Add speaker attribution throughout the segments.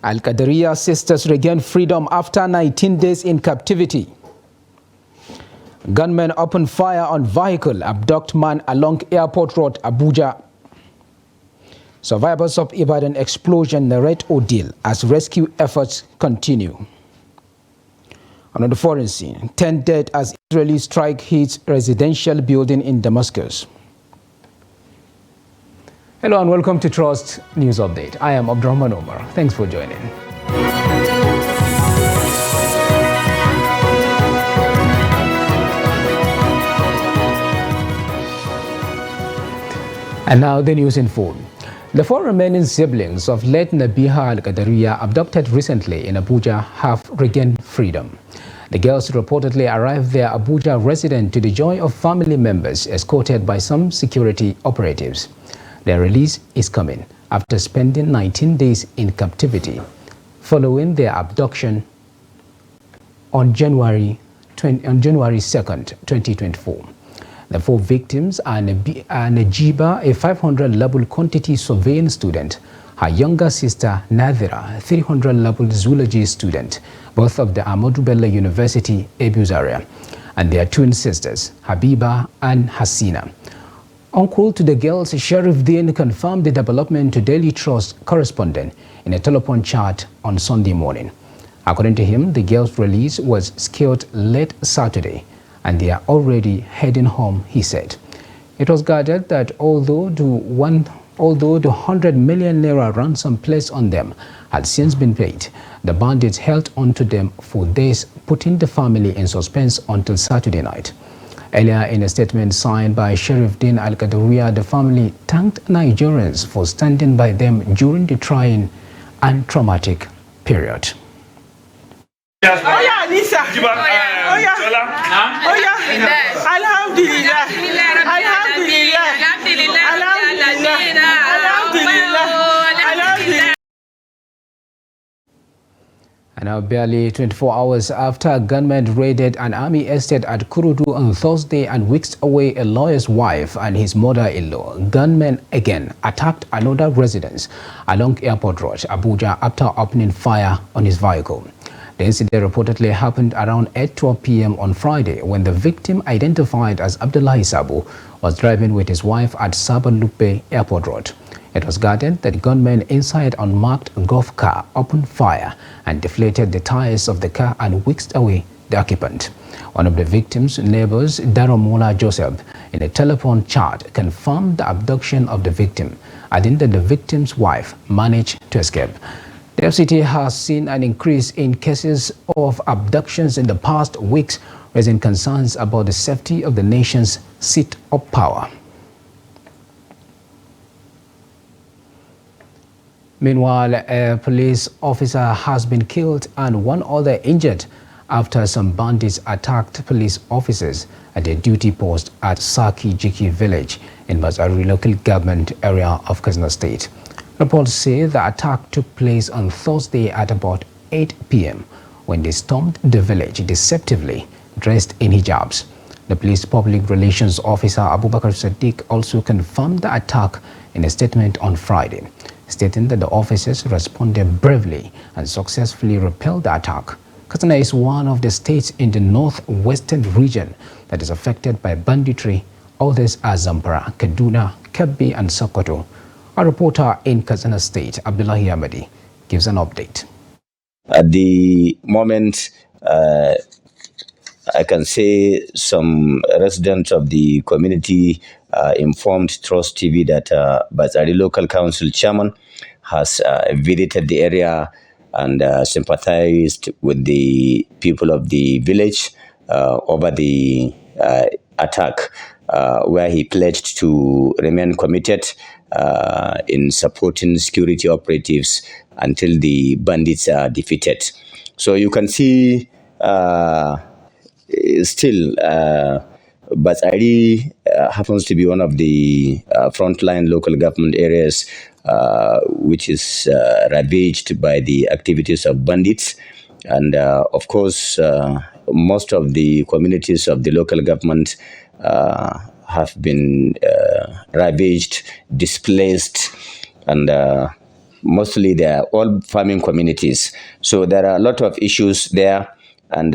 Speaker 1: Al-Kadriyar sisters regain freedom after 19 days in captivity. Gunmen open fire on vehicle, abduct man along airport road, Abuja. Survivors of Ibadan explosion narrate ordeal as rescue efforts continue. On the foreign scene, 10 dead as Israeli strike hits residential building in Damascus. Hello and welcome to Trust News Update. I am Abdurrahman Omar. Thanks for joining. And now the news in full. The four remaining siblings of late Nabiha Al-Kadriyar, abducted recently in Abuja, have regained freedom. The girls reportedly arrived their Abuja residence to the joy of family members, escorted by some security operatives. Their release is coming after spending 19 days in captivity, following their abduction on January 2nd, 2024. The four victims are Najiba, a 500-level quantity surveying student, her younger sister Nadira, a 300-level zoology student, both of the Ahmadu Bello University, Abuja, and their twin sisters, Habiba and Hasina. Uncle to the girls, Sheriff Dean, confirmed the development to Daily Trust correspondent in a telephone chat on Sunday morning. According to him, the girls' release was scheduled late Saturday, and they are already heading home, he said. It was gathered that although the 100 million naira ransom placed on them had since been paid, the bandits held on to them for days, putting the family in suspense until Saturday night. Earlier, in a statement signed by Sheriff Dean Al-Kadriyar, the family thanked Nigerians for standing by them during the trying and traumatic period. And now, barely 24 hours after gunmen raided an army estate at Kurudu on Thursday and whisked away a lawyer's wife and his mother-in-law, gunmen again attacked another residence along Airport Road, Abuja, after opening fire on his vehicle. The incident reportedly happened around 8:12 p.m. on Friday when the victim, identified as Abdullahi Sabo, was driving with his wife at Sabalupe Airport Road. It was gathered that gunmen inside unmarked golf car opened fire and deflated the tires of the car and whisked away the occupant. One of the victim's neighbors, Daromola Joseph, in a telephone chat confirmed the abduction of the victim, adding that the victim's wife managed to escape. The FCT has seen an increase in cases of abductions in the past weeks, raising concerns about the safety of the nation's seat of power. Meanwhile, a police officer has been killed and one other injured after some bandits attacked police officers at their duty post at Saki Jiki village in Bazari local government area of Katsina State. Reports say the attack took place on Thursday at about 8 p.m. when they stormed the village deceptively dressed in hijabs. The police public relations officer Abubakar Sadiq also confirmed the attack in a statement on Friday, stating that the officers responded bravely and successfully repelled the attack. Katsina is one of the states in the northwestern region that is affected by banditry. Others are Zamfara, Kaduna, Kebbi, and Sokoto. Our reporter in Katsina State, Abdullahi Ahmadi, gives an update.
Speaker 2: At the moment, I can say some residents of the community informed Trust TV that Bazari Local Council Chairman has visited the area and sympathized with the people of the village over the attack, where he pledged to remain committed in supporting security operatives until the bandits are defeated. So you can see still Bazari happens to be one of the frontline local government areas which is ravaged by the activities of bandits. And of course, most of the communities of the local government have been ravaged, displaced, and mostly they are all farming communities. So there are a lot of issues there. And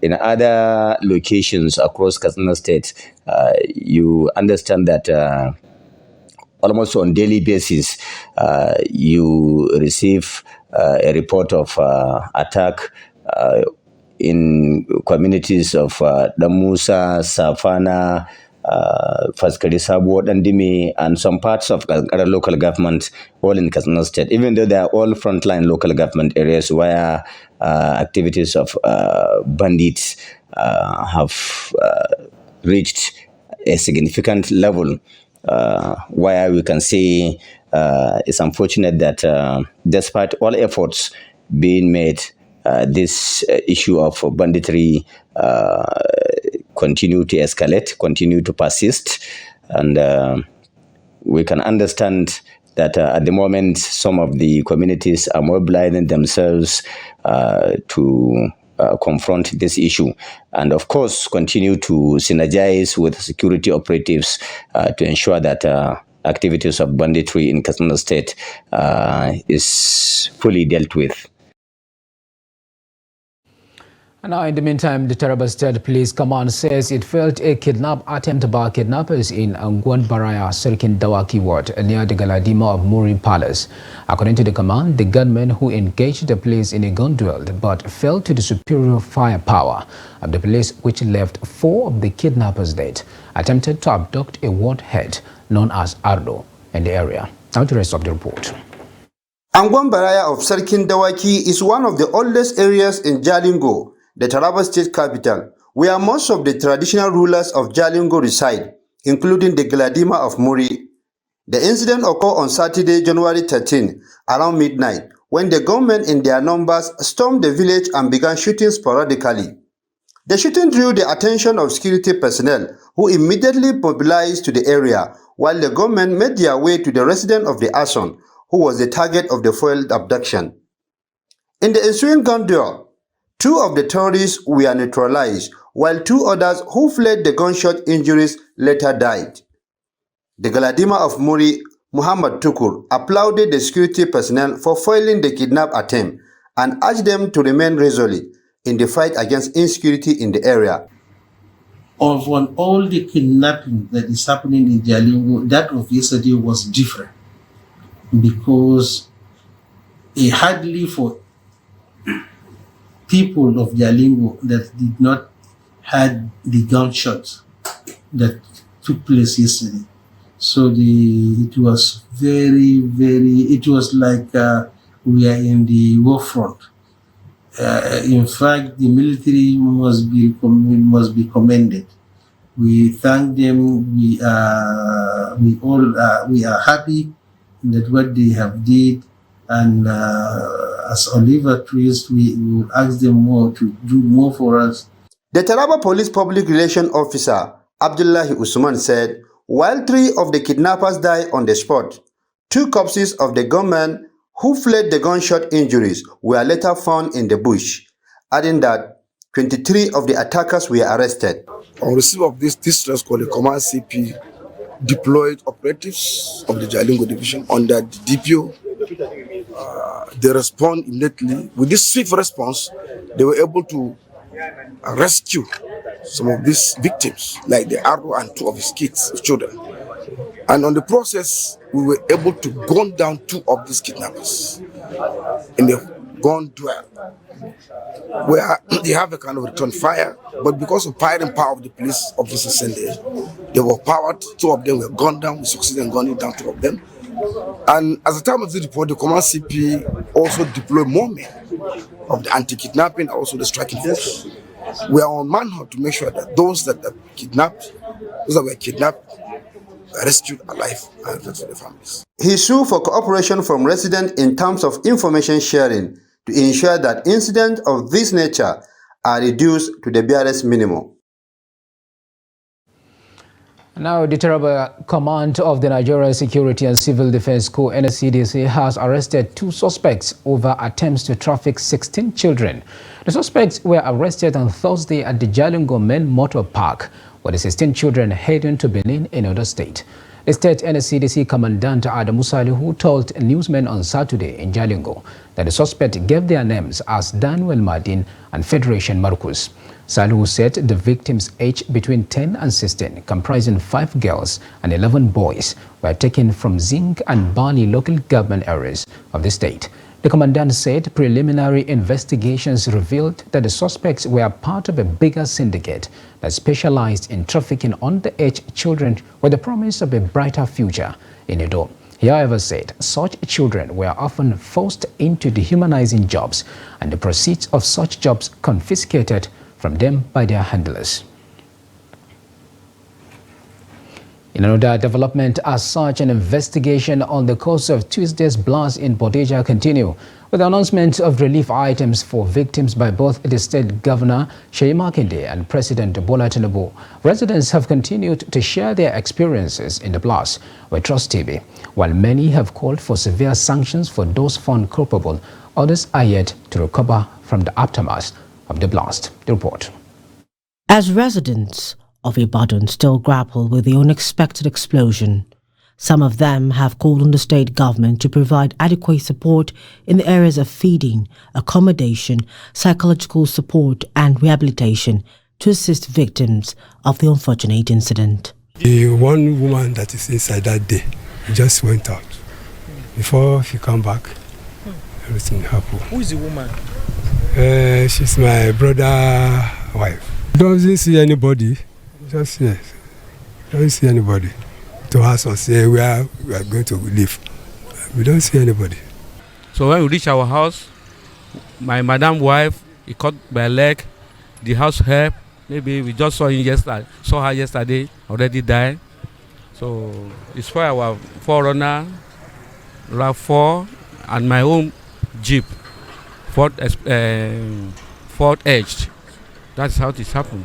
Speaker 2: in other locations across Katsina State, you understand that almost on daily basis, you receive a report of attack in communities of Damusa, Safana, Faskari Sabo, Dandimi, and some parts of other local government, all in Katsina State, even though they are all frontline local government areas where activities of bandits have reached a significant level, where we can say it's unfortunate that despite all efforts being made, this issue of banditry continue to escalate, continue to persist, and we can understand that at the moment some of the communities are mobilizing themselves to confront this issue, and of course continue to synergize with security operatives to ensure that activities of banditry in Katsina State is fully dealt with.
Speaker 1: Now, in the meantime, the Taraba State Police Command says it failed a kidnap attempt by kidnappers in Angwan Baraya, Serkin Dawaki Ward, near the Galadima of Muri Palace. According to the command, the gunmen who engaged the police in a gun duel but fell to the superior firepower of the police, which left 4 of the kidnappers dead, attempted to abduct a ward head known as Ardo in the area. Now to the rest of the report.
Speaker 3: Angwan Baraya of Serkin Dawaki is one of the oldest areas in Jalingo, the Taraba State capital, where most of the traditional rulers of Jalingo reside, including the Galadima of Muri. The incident occurred on Saturday, January 13, around midnight, when the gunmen in their numbers stormed the village and began shooting sporadically. The shooting drew the attention of security personnel, who immediately mobilized to the area, while the gunmen made their way to the resident of the arson, who was the target of the failed abduction. In the ensuing gun duel, 2 of the terrorists were neutralized, while 2 others who fled the gunshot injuries later died. The Galadima of Muri, Muhammad Tukur, applauded the security personnel for foiling the kidnap attempt and urged them to remain resolute in the fight against insecurity in the area.
Speaker 4: Of all the kidnapping that is happening in Jalingo, that of yesterday was different, because it hardly for people of Jalingo that did not had the gunshots that took place yesterday. So it was it was like we are in the war front. In fact, the military must be commended. We thank them. We are happy that what they have did, and as Oliver Twist, we will ask them more to do more for us.
Speaker 3: The Taraba Police Public Relations Officer, Abdullahi Usman, said, while 3 of the kidnappers died on the spot, 2 corpses of the gunmen who fled the gunshot injuries were later found in the bush, adding that 23 of the attackers were arrested.
Speaker 5: On receipt of this distress call, the Command CP deployed operatives of the Jalingo Division under the DPO. They respond immediately. With this swift response, they were able to rescue some of these victims, like the Ardo and 2 of his kids, children. And on the process, we were able to gun down 2 of these kidnappers in the gun duel, where they have a kind of return fire, but because of firing power of the police officers in there, they were powered. 2 of them were gunned down. We succeeded in gunning down 2 of them. And at the time of the report, the Command CP also deployed more men of the anti-kidnapping, also the striking force. We are on manhunt to make sure that those that were kidnapped were rescued alive and returned to their families.
Speaker 3: He sued for cooperation from residents in terms of information sharing to ensure that incidents of this nature are reduced to the barest minimum.
Speaker 1: Now, the Taraba Command of the Nigeria Security and Civil Defense Corps (NSCDC) has arrested 2 suspects over attempts to traffic 16 children. The suspects were arrested on Thursday at the Jalingo Main Motor Park, where the 16 children heading to Benin in another state. State NSCDC Commandant Adamu Salihu told newsmen on Saturday in Jalingo that the suspect gave their names as Daniel Madin and Federation Marcus. Salihu said the victims aged between 10 and 16, comprising 5 girls and 11 boys, were taken from Zinc and Bali local government areas of the state. The commandant said preliminary investigations revealed that the suspects were part of a bigger syndicate that specialized in trafficking underage children with the promise of a brighter future in Edo. He, however, said such children were often forced into dehumanizing jobs and the proceeds of such jobs confiscated from them by their handlers. In another development, as such, an investigation on the cause of Tuesday's blast in Bodeja continue, with the announcement of relief items for victims by both the state governor, Seyi Makinde, and President Bola Tinubu. Residents have continued to share their experiences in the blast with Trust TV. While many have called for severe sanctions for those found culpable, others are yet to recover from the aftermath of the blast. The report.
Speaker 6: As residents of Ibadan still grapple with the unexpected explosion, some of them have called on the state government to provide adequate support in the areas of feeding, accommodation, psychological support and rehabilitation to assist victims of the unfortunate incident.
Speaker 7: The one woman that is inside that day just went out. Before she come back, everything happened.
Speaker 8: Who is the woman?
Speaker 7: She's my brother's wife. Doesn't see anybody. Just yes. Don't see anybody to ask us say where we are going to live. We don't see anybody.
Speaker 8: So when we reach our house, my madam wife, he caught by leg, the house help. Maybe we just saw her yesterday, already died. So it's for our forerunner, RAV4, and my own Jeep, Ford Edge. That's how this happened.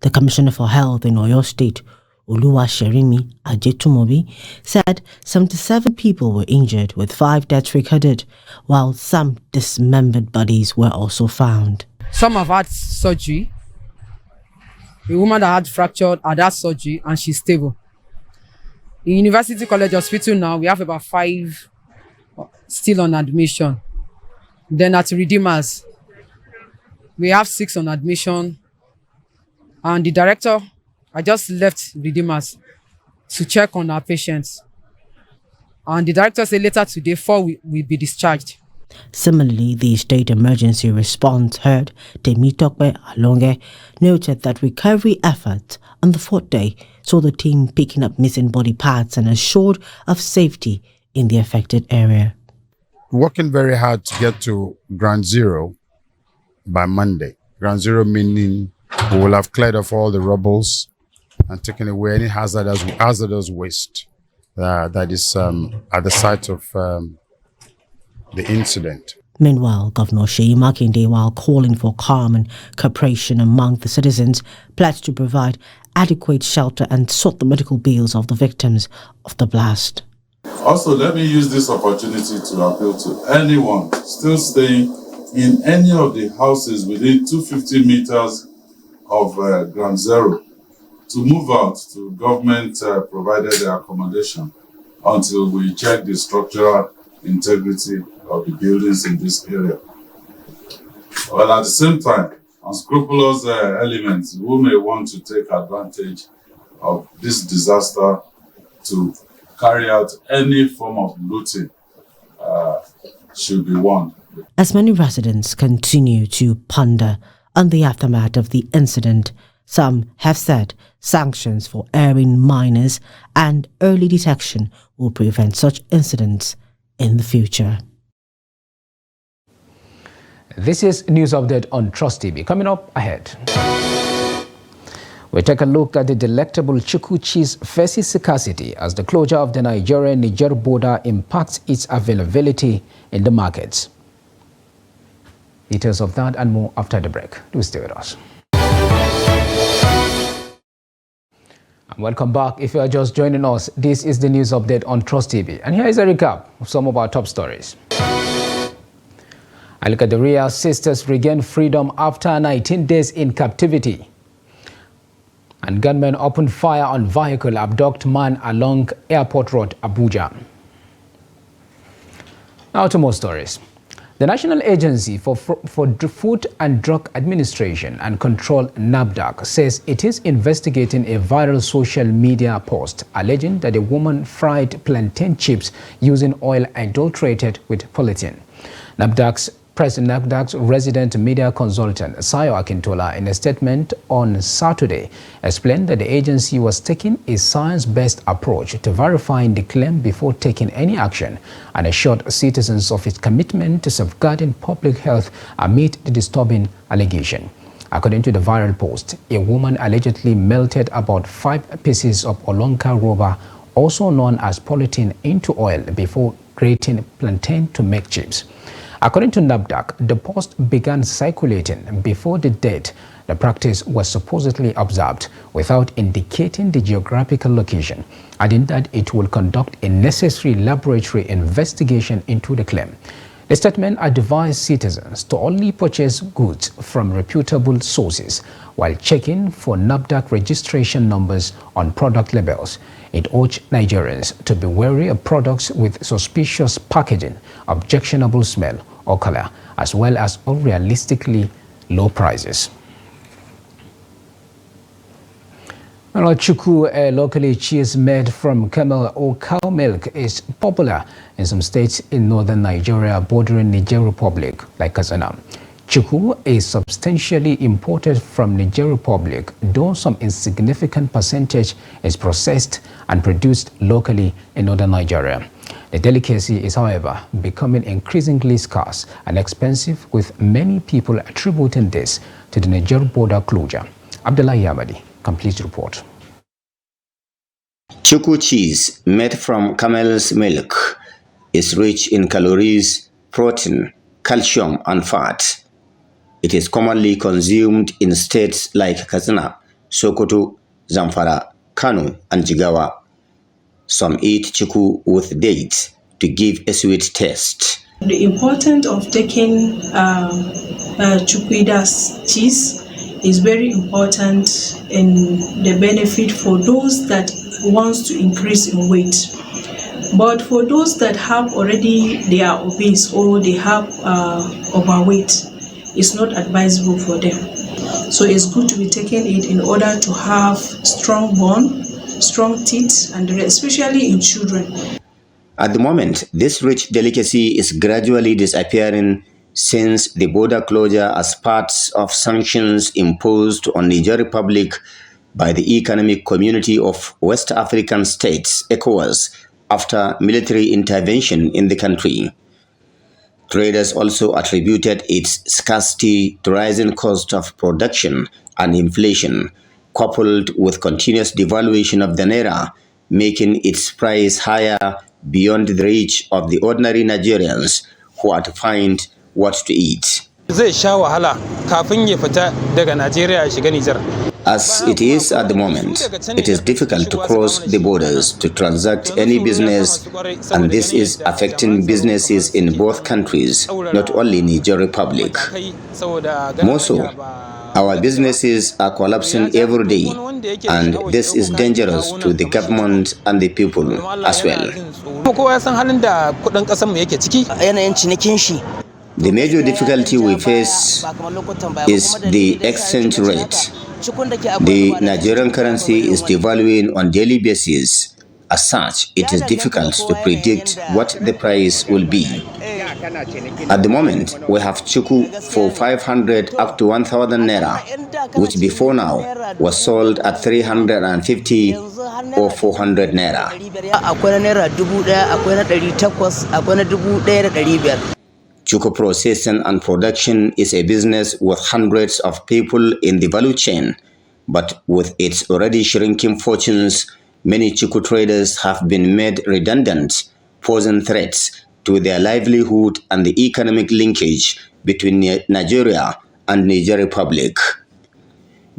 Speaker 6: The Commissioner for Health in Oyo State, Oluwaserimi Ajetumobi, said 77 people were injured with 5 deaths recorded, while some dismembered bodies were also found.
Speaker 9: Some have had surgery. A woman that had fractured had had surgery and she's stable. In University College Hospital now, we have about 5 still on admission. Then at Redeemers, we have 6 on admission. And the director, I just left Redeemers to check on our patients. And the director said later today, 4 will be discharged.
Speaker 6: Similarly, the State Emergency Response Head, Temitope Alonge, noted that recovery efforts on the 4th day saw the team picking up missing body parts and assured of safety in the affected area.
Speaker 10: Working very hard to get to Ground Zero by Monday. Ground Zero meaning we will have cleared off all the rubbles and taken away any hazardous waste that is at the site of the incident.
Speaker 6: Meanwhile, Governor Seyi Makinde, while calling for calm and cooperation among the citizens, pledged to provide adequate shelter and sort the medical bills of the victims of the blast.
Speaker 11: Also, let me use this opportunity to appeal to anyone still staying in any of the houses within 250 meters of Ground Zero to move out to government provided accommodation until we check the structural integrity of the buildings in this area. Well, at the same time, unscrupulous elements who may want to take advantage of this disaster to carry out any form of looting should be warned.
Speaker 6: As many residents continue to ponder on the aftermath of the incident, some have said sanctions for erring minors and early detection will prevent such incidents in the future.
Speaker 1: This is News Update on Trust TV. Coming up ahead, we take a look at the delectable Chuku cheese faces scarcity as the closure of the Nigeria-Niger border impacts its availability in the markets. Details of that and more after the break. Do stay with us. And welcome back. If you are just joining us, this is the News Update on Trust TV. And here is a recap of some of our top stories. Al-Kadriyar sisters regain freedom after 19 days in captivity. And gunmen opened fire on vehicle, abduct man along Airport Road, Abuja. Now to more stories. The National Agency for Food and Drug Administration and Control, NAFDAC, says it is investigating a viral social media post alleging that a woman fried plantain chips using oil adulterated with polythene. NAFDAC's resident media consultant, Sayo Akintola, in a statement on Saturday, explained that the agency was taking a science-based approach to verifying the claim before taking any action, and assured citizens of its commitment to safeguarding public health amid the disturbing allegation. According to the viral post, a woman allegedly melted about 5 pieces of Olonka rubber, also known as polythene, into oil before grating plantain to make chips. According to NAFDAC, the post began circulating before the date the practice was supposedly observed without indicating the geographical location, adding that it will conduct a necessary laboratory investigation into the claim. The statement advised citizens to only purchase goods from reputable sources while checking for NAFDAC registration numbers on product labels. It urged Nigerians to be wary of products with suspicious packaging, objectionable smell or color, as well as unrealistically low prices. Atiku, a locally cheese made from camel or cow milk, is popular in some states in northern Nigeria bordering Niger Republic, like Katsina. Atiku is substantially imported from Niger Republic, though some insignificant percentage is processed and produced locally in northern Nigeria. The delicacy is, however, becoming increasingly scarce and expensive, with many people attributing this to the Niger border closure. Abdullah Yamadi completes the report.
Speaker 2: Atiku cheese, made from camel's milk, is rich in calories, protein, calcium, and fat. It is commonly consumed in states like Katsina, Sokoto, Zamfara, Kano, and Jigawa. Some eat atiku with dates to give a sweet taste.
Speaker 12: The importance of taking atiku cheese is very important in the benefit for those that wants to increase in weight. But for those that have already, they are obese or they have overweight, it's not advisable for them. So it's good to be taking it in order to have strong bone, strong teeth, and especially in children.
Speaker 2: At the moment, this rich delicacy is gradually disappearing since the border closure as part of sanctions imposed on Niger Republic by the Economic Community of West African States, ECOWAS, after military intervention in the country. Traders also attributed its scarcity to rising cost of production and inflation, coupled with continuous devaluation of the naira, making its price higher beyond the reach of the ordinary Nigerians who are to find what to eat. As it is at the moment, it is difficult to cross the borders to transact any business, and this is affecting businesses in both countries, not only Niger Republic. More so, our businesses are collapsing every day, and this is dangerous to the government and the people as well. The major difficulty we face is the exchange rate. The Nigerian currency is devaluing on daily basis. As such, it is difficult to predict what the price will be. At the moment, we have atiku for 500 up to 1,000 naira, which before now was sold at 350 or 400 naira. Atiku processing and production is a business with hundreds of people in the value chain, but with its already shrinking fortunes, many atiku traders have been made redundant, posing threats to their livelihood and the economic linkage between Nigeria and Niger Republic.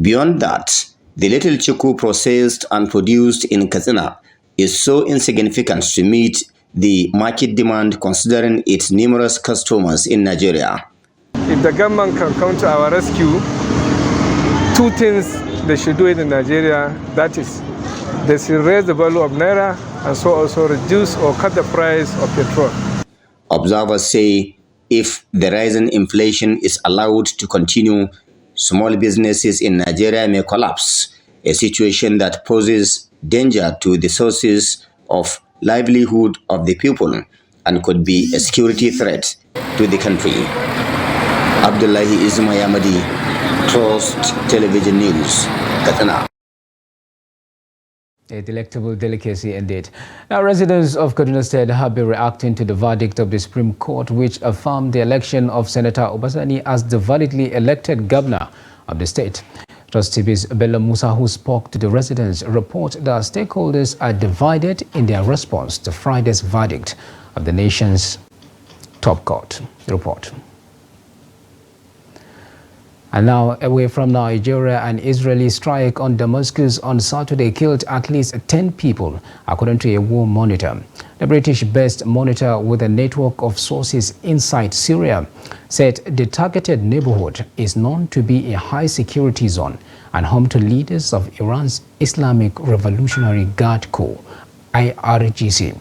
Speaker 2: Beyond that, the little atiku processed and produced in Katsina is so insignificant to meet the market demand, considering its numerous customers in Nigeria.
Speaker 13: If the government can come to our rescue, two things they should do it in Nigeria. That is, they should raise the value of Naira and so also reduce or cut the price of petrol.
Speaker 2: Observers say if the rising inflation is allowed to continue, small businesses in Nigeria may collapse, a situation that poses danger to the sources of livelihood of the people and could be a security threat to the country. Abdullahi Ismayamadi, Trust Television News, Katana.
Speaker 1: A delectable delicacy indeed. Now, residents of Kaduna State have been reacting to the verdict of the Supreme Court, which affirmed the election of Senator Obasani as the validly elected governor of the state. Trust TV's Bello Musa, who spoke to the residents, report that stakeholders are divided in their response to Friday's verdict of the nation's top court. Report. And now, away from Nigeria, an Israeli strike on Damascus on Saturday killed at least 10 people, according to a war monitor. The British-based monitor, with a network of sources inside Syria, said the targeted neighborhood is known to be a high-security zone and home to leaders of Iran's Islamic Revolutionary Guard Corps, IRGC,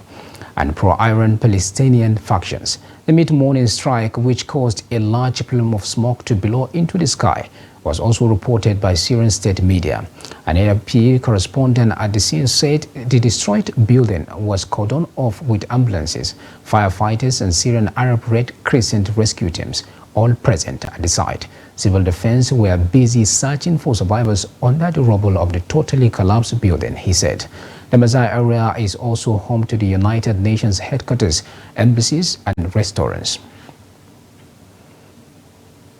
Speaker 1: and pro-Iran Palestinian factions. The mid-morning strike, which caused a large plume of smoke to blow into the sky, was also reported by Syrian state media. An AFP correspondent at the scene said the destroyed building was cordoned off with ambulances, firefighters and Syrian Arab Red Crescent rescue teams, all present at the site. Civil defense were busy searching for survivors under the rubble of the totally collapsed building, he said. The Mazar area is also home to the United Nations headquarters, embassies and restaurants.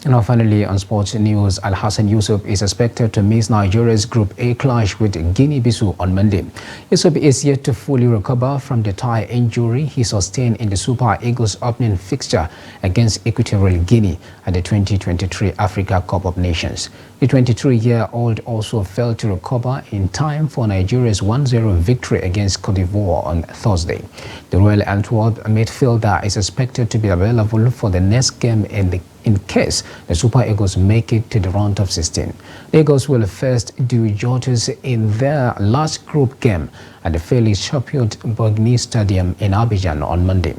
Speaker 1: Now finally, on sports news, Al-Hassan Yusuf is expected to miss Nigeria's Group A clash with Guinea-Bissau on Monday. Yusuf is yet to fully recover from the thigh injury he sustained in the Super Eagles opening fixture against Equatorial Guinea at the 2023 Africa Cup of Nations. The 23-year-old also failed to recover in time for Nigeria's 1-0 victory against Cote d'Ivoire on Thursday. The Royal Antwerp midfielder is expected to be available for the next game in case the Super Eagles make it to the round of 16. The Eagles will first do Joters in their last group game at the Felix Chapiot-Bogny Stadium in Abidjan on Monday.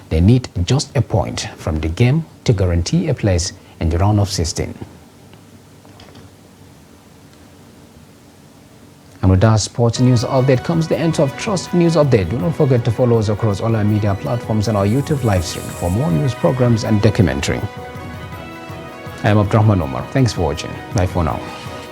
Speaker 1: They need just a point from the game to guarantee a place in the round of 16. And with that sports news update comes the end of Trust News Update. Do not forget to follow us across all our media platforms and our YouTube live stream for more news programs and documentary. I am Abdurrahman Omar. Thanks for watching. Bye for now.